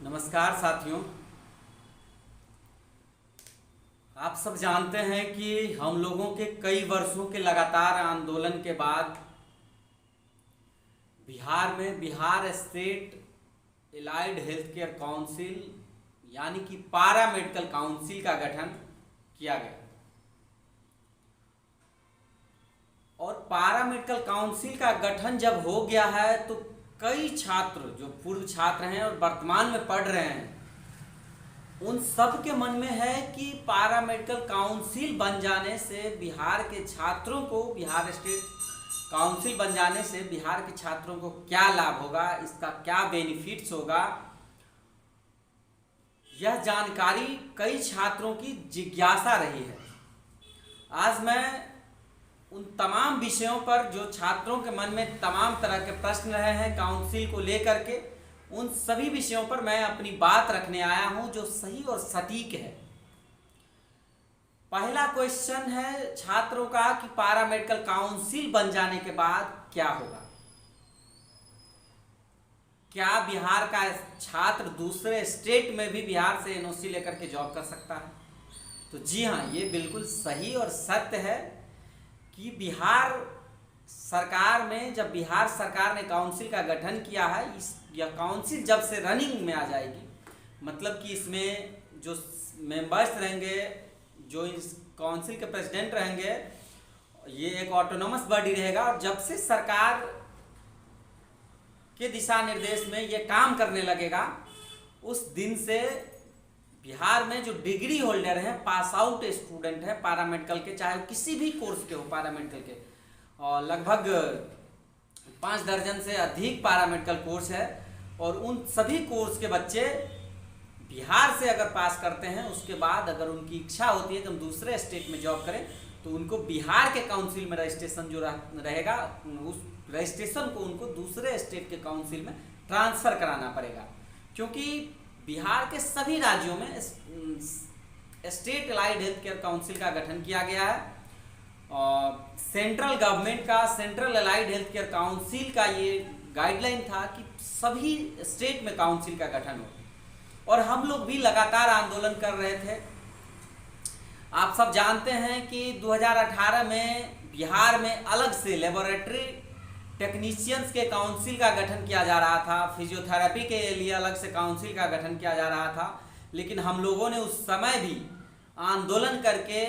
नमस्कार साथियों। आप सब जानते हैं कि हम लोगों के कई वर्षों के लगातार आंदोलन के बाद बिहार में Bihar state allied health care council यानी कि पारा मेडिकल काउंसिल का गठन किया गया। और पारा मेडिकल काउंसिल का गठन जब हो गया है तो कई छात्र जो पूर्व छात्र हैं और वर्तमान में पढ़ रहे हैं उन सब के मन में है कि पारा मेडिकल काउंसिल बन जाने से बिहार के छात्रों को, बिहार स्टेट काउंसिल बन जाने से बिहार के छात्रों को क्या लाभ होगा, इसका क्या बेनिफिट्स होगा, यह जानकारी कई छात्रों की जिज्ञासा रही है। आज मैं उन तमाम विषयों पर जो छात्रों के मन में तमाम तरह के प्रश्न रहे हैं काउंसिल को लेकर के, उन सभी विषयों पर मैं अपनी बात रखने आया हूं जो सही और सटीक है। पहला क्वेश्चन है छात्रों का कि पारा मेडिकल काउंसिल बन जाने के बाद क्या होगा। क्या बिहार का छात्र दूसरे स्टेट में भी बिहार से एनओसी लेकर के जॉब कर सकता है? तो जी हाँ, ये बिल्कुल सही और सत्य है कि बिहार सरकार में, जब बिहार सरकार ने काउंसिल का गठन किया है, यह काउंसिल जब से रनिंग में आ जाएगी, मतलब कि इसमें जो मेंबर्स रहेंगे, जो इस काउंसिल के प्रेसिडेंट रहेंगे, ये एक ऑटोनोमस बॉडी रहेगा। और जब से सरकार के दिशा निर्देश में ये काम करने लगेगा, उस दिन से बिहार में जो डिग्री होल्डर हैं, पास आउट स्टूडेंट हैं पैरामेडिकल के, चाहे वो किसी भी कोर्स के हो पैरामेडिकल के, और लगभग 5 दर्जन से अधिक पैरामेडिकल कोर्स है, और उन सभी कोर्स के बच्चे बिहार से अगर पास करते हैं, उसके बाद अगर उनकी इच्छा होती है कि हम दूसरे स्टेट में जॉब करें, तो उनको बिहार के काउंसिल में रजिस्ट्रेशन जो रहेगा, उस रजिस्ट्रेशन को उनको दूसरे स्टेट के काउंसिल में ट्रांसफ़र कराना पड़ेगा। क्योंकि बिहार के सभी राज्यों में state allied health care council का गठन किया गया है, और सेंट्रल गवर्नमेंट का central allied health care council का ये गाइडलाइन था कि सभी स्टेट में काउंसिल का गठन हो। और हम लोग भी लगातार आंदोलन कर रहे थे। आप सब जानते हैं कि 2018 में बिहार में अलग से लेबोरेटरी टेक्नीशियंस के काउंसिल का गठन किया जा रहा था, फिजियोथेरेपी के लिए अलग से काउंसिल का गठन किया जा रहा था। लेकिन हम लोगों ने उस समय भी आंदोलन करके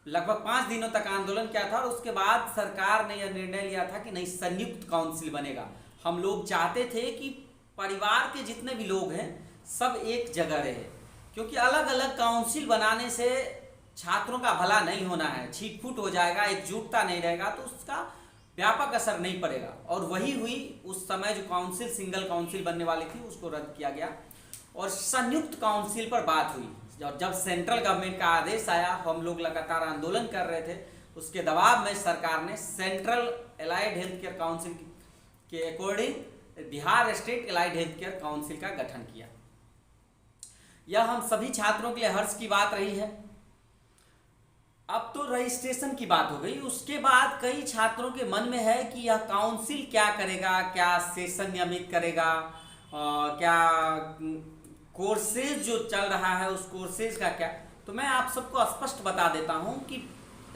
लगभग 5 दिनों तक आंदोलन किया था, और उसके बाद सरकार ने यह निर्णय लिया था कि नहीं, संयुक्त काउंसिल बनेगा। हम लोग चाहते थे कि परिवार के जितने भी लोग हैं सब एक जगह रहे, क्योंकि अलग अलग काउंसिल बनाने से छात्रों का भला नहीं होना है, छीट-फूट हो जाएगा, एकजुटता नहीं रहेगा, तो उसका व्यापक असर नहीं पड़ेगा। और वही हुई। उस समय जो काउंसिल, सिंगल काउंसिल बनने वाली थी, उसको रद्द किया गया और संयुक्त काउंसिल पर बात हुई। और जब सेंट्रल गवर्नमेंट का आदेश आया, हम लोग लगातार आंदोलन कर रहे थे, उसके दबाव में सरकार ने central allied health care council के according Bihar state allied health care council का गठन किया। यह हम सभी छात्रों के लिए हर्ष की बात रही है। अब तो रजिस्ट्रेशन की बात हो गई, उसके बाद कई छात्रों के मन में है कि यह काउंसिल क्या करेगा, क्या सेशन नियमित करेगा, क्या कोर्सेज जो चल रहा है उस कोर्सेज का क्या। तो मैं आप सबको स्पष्ट बता देता हूं कि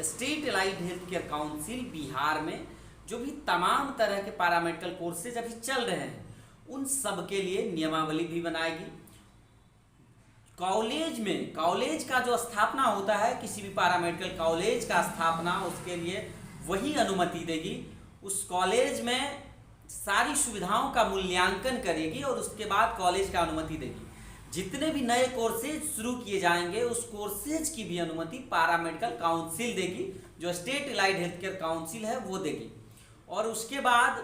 state allied health care council Bihar में जो भी तमाम तरह के पैरामेडिकल कोर्सेज अभी चल रहे हैं, उन सब के लिए नियमावली भी बनाएगी। कॉलेज में, कॉलेज का जो स्थापना होता है, किसी भी पैरामेडिकल कॉलेज का स्थापना, उसके लिए वही अनुमति देगी। उस कॉलेज में सारी सुविधाओं का मूल्यांकन करेगी और उसके बाद कॉलेज का अनुमति देगी। जितने भी नए कोर्सेज शुरू किए जाएंगे, उस कोर्सेज की भी अनुमति पैरामेडिकल काउंसिल देगी, जो state allied health care council है वो देगी। और उसके बाद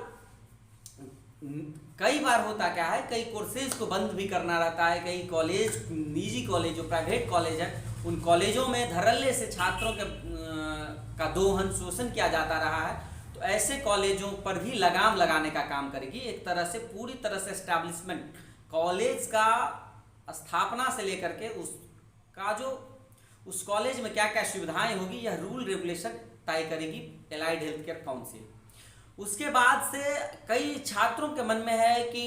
कई बार होता क्या है, कई कोर्सेज को बंद भी करना रहता है। कई कॉलेज, निजी कॉलेज, जो प्राइवेट कॉलेज है, उन कॉलेजों में धड़ल्ले से छात्रों का दोहन, शोषण किया जाता रहा है। तो ऐसे कॉलेजों पर भी लगाम लगाने का काम करेगी। एक तरह से पूरी तरह से एस्टैब्लिशमेंट, कॉलेज का स्थापना से लेकर के उसका जो उस कॉलेज में क्या क्या सुविधाएं होगी, यह रूल रेगुलेशन तय करेगी एलाइड हेल्थ केयर काउंसिल। उसके बाद से कई छात्रों के मन में है कि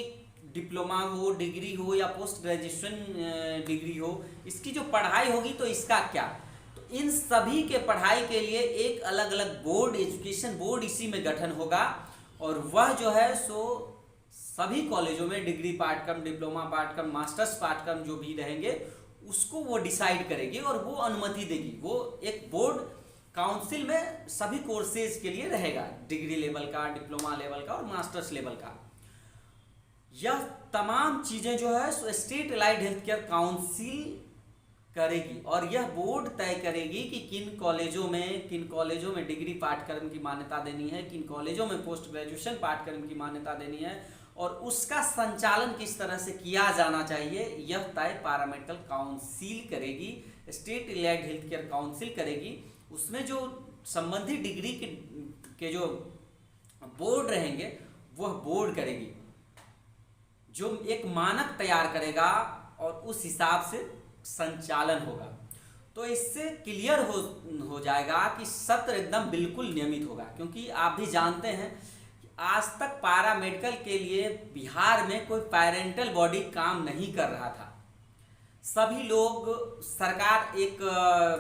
डिप्लोमा हो, डिग्री हो या पोस्ट ग्रेजुएशन डिग्री हो, इसकी जो पढ़ाई होगी तो इसका क्या, तो इन सभी के पढ़ाई के लिए एक अलग अलग बोर्ड, एजुकेशन बोर्ड इसी में गठन होगा और वह जो है सो सभी कॉलेजों में डिग्री पाठ्यक्रम, डिप्लोमा पाठ्यक्रम, मास्टर्स पाठ्यक्रम जो भी रहेंगे उसको वो डिसाइड करेगी और वो अनुमति देगी। वो एक बोर्ड काउंसिल में सभी कोर्सेज के लिए रहेगा, डिग्री लेवल का, डिप्लोमा लेवल का और मास्टर्स लेवल का। यह तमाम चीज़ें जो है सो state allied health care council करेगी और यह बोर्ड तय करेगी कि किन कॉलेजों में डिग्री पाठ्यक्रम की मान्यता देनी है, किन कॉलेजों में पोस्ट ग्रेजुएशन पाठ्यक्रम की मान्यता देनी है और उसका संचालन किस तरह से किया जाना चाहिए, यह तय पैरामेडिकल काउंसिल करेगी, state allied health care council करेगी। उसमें जो संबंधित डिग्री के जो बोर्ड रहेंगे वह बोर्ड करेगी, जो एक मानक तैयार करेगा और उस हिसाब से संचालन होगा। तो इससे क्लियर हो जाएगा कि सत्र एकदम बिल्कुल नियमित होगा, क्योंकि आप भी जानते हैं कि आज तक पैरामेडिकल के लिए बिहार में कोई पेरेंटल बॉडी काम नहीं कर रहा था। सभी लोग, सरकार एक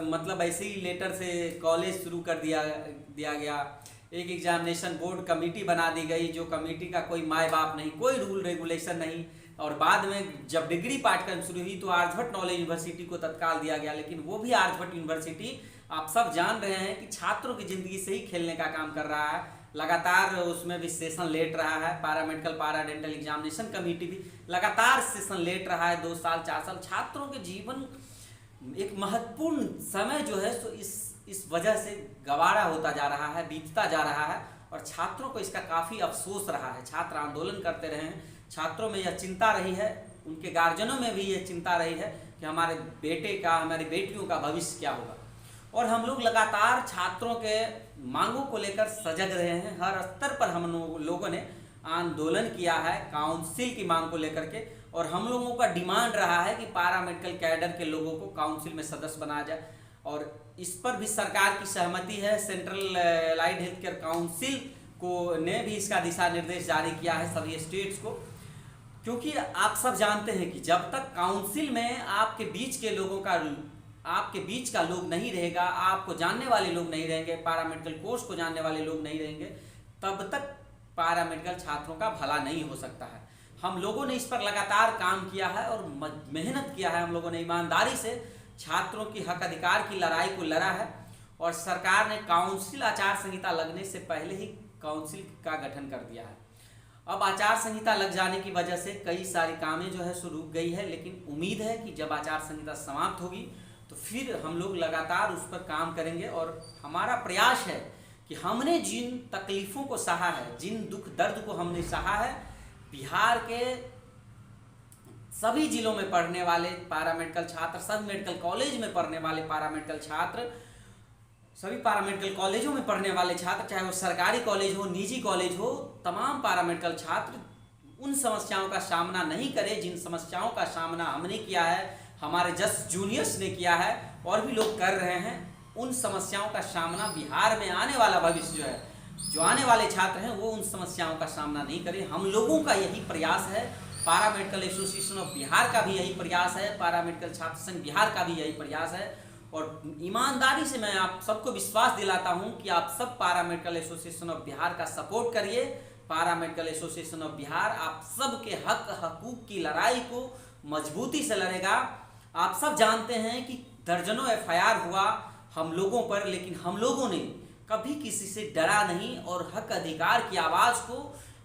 मतलब ऐसे ही लेटर से कॉलेज शुरू कर दिया गया, एक एग्जामिनेशन बोर्ड कमेटी बना दी गई, जो कमेटी का कोई माय बाप नहीं, कोई रूल रेगुलेशन नहीं, और बाद में जब डिग्री पाठ्यक्रम शुरू हुई तो आर्यभट्ट नॉलेज यूनिवर्सिटी को तत्काल दिया गया। लेकिन वो भी आर्यभट्ट यूनिवर्सिटी आप सब जान रहे हैं कि छात्रों की ज़िंदगी से ही खेलने का काम कर रहा है, लगातार उसमें भी सेशन लेट रहा है। Paramedical para dental examination committee भी लगातार सेशन लेट रहा है, 2 साल 4 साल। छात्रों के जीवन एक महत्वपूर्ण समय जो है सो इस वजह से गंवारा होता जा रहा है, बीतता जा रहा है और छात्रों को इसका काफ़ी अफसोस रहा है। छात्र आंदोलन करते रहे हैं, छात्रों में यह चिंता रही है, उनके गार्जियनों में भी यह चिंता रही है कि हमारे बेटे का, हमारी बेटियों का भविष्य क्या होगा। और हम लोग लगातार छात्रों के मांगों को लेकर सजग रहे हैं। हर स्तर पर हम लोगों ने आंदोलन किया है काउंसिल की मांग को लेकर के, और हम लोगों का डिमांड रहा है कि पैरामेडिकल कैडर के लोगों को काउंसिल में सदस्य बनाया जाए और इस पर भी सरकार की सहमति है। Central allied health care council को ने भी इसका दिशा निर्देश जारी किया है सभी स्टेट्स को, क्योंकि आप सब जानते हैं कि जब तक काउंसिल में आपके बीच के लोगों का, आपके बीच का लोग नहीं रहेगा, आपको जानने वाले लोग नहीं रहेंगे, पैरामेडिकल कोर्स को जानने वाले लोग नहीं रहेंगे, तब तक पैरामेडिकल छात्रों का भला नहीं हो सकता है। हम लोगों ने इस पर लगातार काम किया है और मेहनत किया है। हम लोगों ने ईमानदारी से छात्रों की हक अधिकार की लड़ाई को लड़ा है और सरकार ने काउंसिल आचार संहिता लगने से पहले ही काउंसिल का गठन कर दिया है। अब आचार संहिता लग जाने की वजह से कई सारी कामें जो है सो रुक गई है, लेकिन उम्मीद है कि जब आचार संहिता समाप्त होगी तो फिर हम लोग लगातार उस पर काम करेंगे। और हमारा प्रयास है कि हमने जिन तकलीफ़ों को सहा है, जिन दुख दर्द को हमने सहा है, बिहार के सभी जिलों में पढ़ने वाले पैरामेडिकल छात्र, सभी मेडिकल कॉलेज में पढ़ने वाले पैरामेडिकल छात्र, सभी पैरामेडिकल कॉलेजों में पढ़ने वाले छात्र, चाहे वो सरकारी कॉलेज हो, निजी कॉलेज हो, तमाम पैरामेडिकल छात्र उन समस्याओं का सामना नहीं करें जिन समस्याओं का सामना हमने किया है, हमारे जस्ट जूनियर्स ने किया है और भी लोग कर रहे हैं। उन समस्याओं का सामना बिहार में आने वाला भविष्य जो है, जो आने वाले छात्र हैं, वो उन समस्याओं का सामना नहीं करें। हम लोगों का यही प्रयास है, पैरामेडिकल एसोसिएशन ऑफ बिहार का भी यही प्रयास है, पैरामेडिकल छात्र संघ बिहार का भी यही प्रयास है। और ईमानदारी से मैं आप सबको विश्वास दिलाता हूं कि आप सब पैरामेडिकल एसोसिएशन ऑफ बिहार का सपोर्ट करिए। पैरामेडिकल एसोसिएशन ऑफ बिहार आप सब के हक हकूक की लड़ाई को मजबूती से लड़ेगा। आप सब जानते हैं कि दर्जनों एफआईआर हुआ हम लोगों पर, लेकिन हम लोगों ने कभी किसी से डरा नहीं और हक अधिकार की आवाज़ को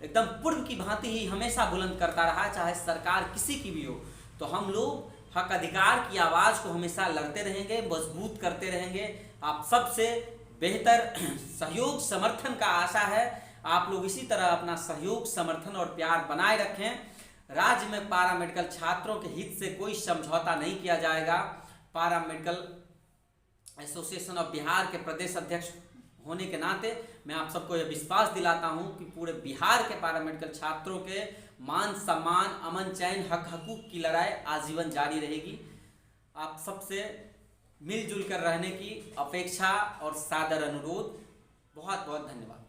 एकदम पूर्व की भांति ही हमेशा बुलंद करता रहा, चाहे सरकार किसी की भी हो। तो हम लोग हक अधिकार की आवाज़ को हमेशा लड़ते रहेंगे, मजबूत करते रहेंगे। आप सबसे बेहतर सहयोग समर्थन का आशा है। आप लोग इसी तरह अपना सहयोग समर्थन और प्यार बनाए रखें। राज्य में पैरामेडिकल छात्रों के हित से कोई समझौता नहीं किया जाएगा। पैरामेडिकल एसोसिएशन ऑफ बिहार के प्रदेश अध्यक्ष होने के नाते मैं आप सबको यह विश्वास दिलाता हूं कि पूरे बिहार के पैरामेडिकल छात्रों के मान सम्मान, अमन चैन, हक हकूक की लड़ाई आजीवन जारी रहेगी। आप सबसे मिलजुल कर रहने की अपेक्षा और सादर अनुरोध। बहुत बहुत धन्यवाद।